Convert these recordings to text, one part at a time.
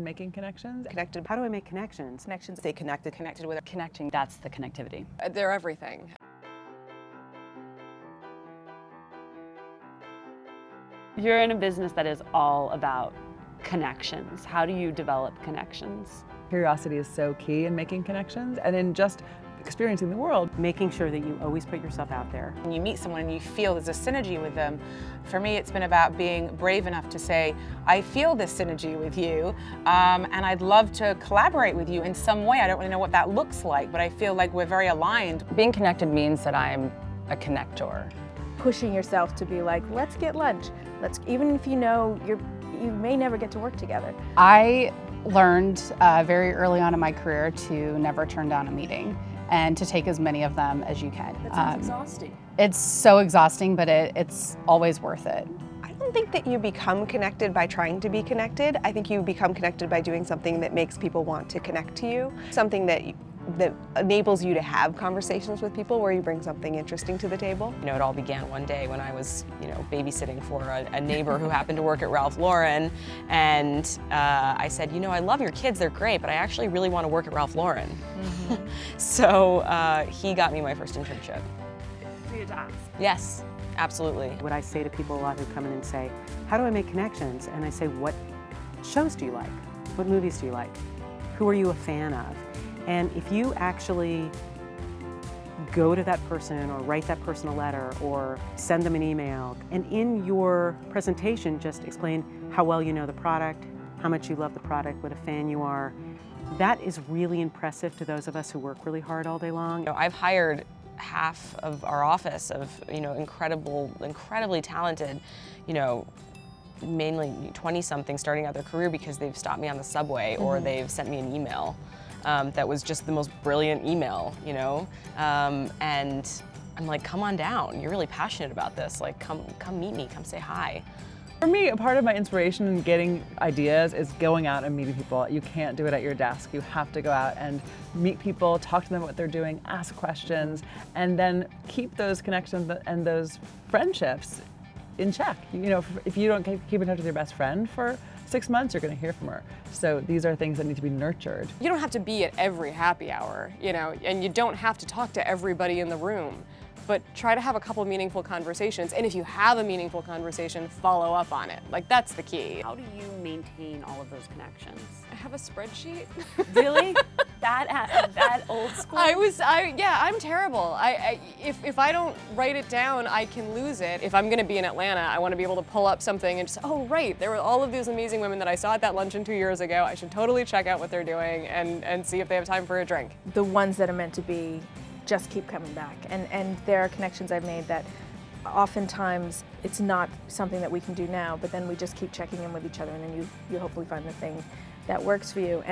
Making connections. Connected. How do I make connections? Connections. Stay connected. Connected with Connecting, that's the connectivity. They're everything. You're in a business that is all about connections. How do you develop connections? Curiosity is so key in making connections and in just experiencing the world. Making sure that you always put yourself out there. When you meet someone and you feel there's a synergy with them, for me it's been about being brave enough to say, I feel this synergy with you and I'd love to collaborate with you in some way. I don't really know what that looks like, but I feel like we're very aligned. Being connected means that I'm a connector. Pushing yourself to be like, let's get lunch. Even if you know you may never get to work together. I learned very early on in my career to never turn down a meeting and to take as many of them as you can. That sounds exhausting. It's so exhausting, but it's always worth it. I don't think that you become connected by trying to be connected. I think you become connected by doing something that makes people want to connect to you, something that enables you to have conversations with people where you bring something interesting to the table. You know, it all began one day when I was, babysitting for a neighbor who happened to work at Ralph Lauren, and I said, I love your kids, they're great, but I actually really want to work at Ralph Lauren. Mm-hmm. So he got me my first internship. For you to ask. Yes, absolutely. What I say to people a lot who come in and say, how do I make connections? And I say, what shows do you like? What movies do you like? Who are you a fan of? And if you actually go to that person or write that person a letter or send them an email, and in your presentation just explain how well you know the product, how much you love the product, what a fan you are, that is really impressive to those of us who work really hard all day long. I've hired half of our office of, incredibly talented, mainly 20-something starting out their career because they've stopped me on the subway or they've sent me an email. That was just the most brilliant email, and I'm like, come on down. You're really passionate about this. Like, come meet me, come say hi. For me, a part of my inspiration in getting ideas is going out and meeting people. You can't do it at your desk. You have to go out and meet people, talk to them what they're doing, ask questions, and then keep those connections and those friendships in check. If you don't keep in touch with your best friend for 6 months, you're going to hear from her. So these are things that need to be nurtured. You don't have to be at every happy hour, and you don't have to talk to everybody in the room, but try to have a couple meaningful conversations. And if you have a meaningful conversation, follow up on it. Like, that's the key. How do you maintain all of those connections? I have a spreadsheet. Really? that old school? I'm terrible. If I don't write it down, I can lose it. If I'm gonna be in Atlanta, I wanna be able to pull up something and just, oh right, there were all of these amazing women that I saw at that luncheon 2 years ago. I should totally check out what they're doing and see if they have time for a drink. The ones that are meant to be just keep coming back. And there are connections I've made that oftentimes it's not something that we can do now, but then we just keep checking in with each other and then you hopefully find the thing that works for you.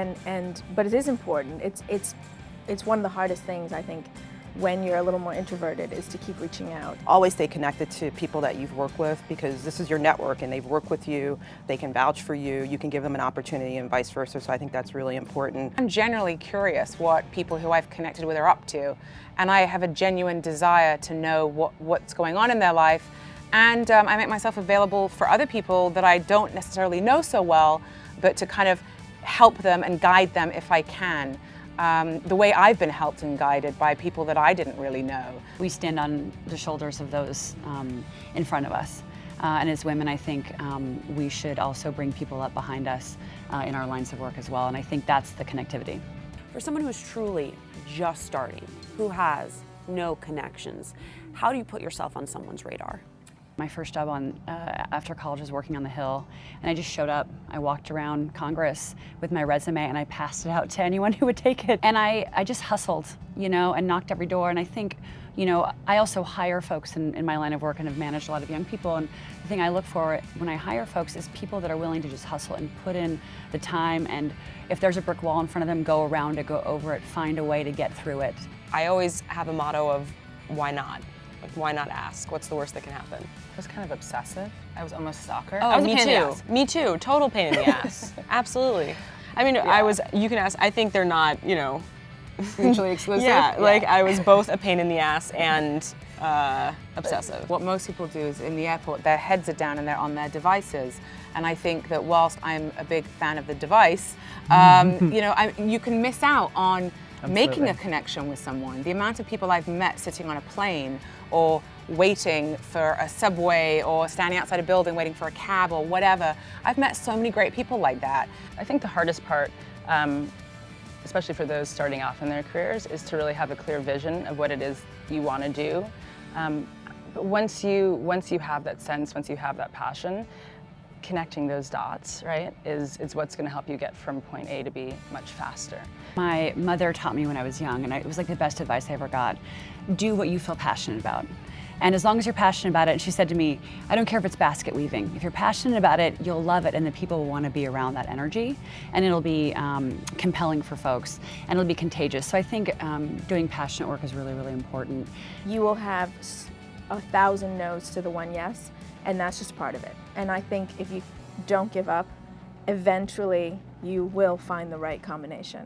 But it is important. It's one of the hardest things, I think, when you're a little more introverted, is to keep reaching out. Always stay connected to people that you've worked with, because this is your network and they've worked with you, they can vouch for you, you can give them an opportunity and vice versa, so I think that's really important. I'm generally curious what people who I've connected with are up to, and I have a genuine desire to know what's going on in their life, and I make myself available for other people that I don't necessarily know so well, but to kind of help them and guide them if I can. The way I've been helped and guided by people that I didn't really know. We stand on the shoulders of those in front of us. And as women, I think we should also bring people up behind us in our lines of work as well. And I think that's the connectivity. For someone who's truly just starting, who has no connections, how do you put yourself on someone's radar? My first job after college was working on the Hill, and I just showed up. I walked around Congress with my resume and I passed it out to anyone who would take it. And I just hustled, and knocked every door. And I think, I also hire folks in my line of work and have managed a lot of young people. And the thing I look for when I hire folks is people that are willing to just hustle and put in the time. And if there's a brick wall in front of them, go around it, go over it, find a way to get through it. I always have a motto of, why not? Like, why not ask? What's the worst that can happen? I was kind of obsessive. I was almost a stalker. Oh, me too. Me too. Total pain in the ass. Absolutely. I mean, yeah. You can ask, I think they're not, mutually exclusive. Yeah, like I was both a pain in the ass and obsessive. What most people do is in the airport, their heads are down and they're on their devices. And I think that whilst I'm a big fan of the device, you know, you can miss out on making a connection with someone. The amount of people I've met sitting on a plane or waiting for a subway or standing outside a building waiting for a cab or whatever. I've met so many great people like that. I think the hardest part, especially for those starting off in their careers, is to really have a clear vision of what it is you want to do. But once you have that sense, once you have that passion, connecting those dots, right, is what's going to help you get from point A to B much faster. My mother taught me when I was young, and it was like the best advice I ever got. Do what you feel passionate about. And as long as you're passionate about it, and she said to me, I don't care if it's basket weaving. If you're passionate about it, you'll love it, and the people will want to be around that energy, and it'll be compelling for folks, and it'll be contagious. So I think doing passionate work is really, really important. You will have 1,000 no's to the one yes, and that's just part of it. And I think if you don't give up, eventually you will find the right combination.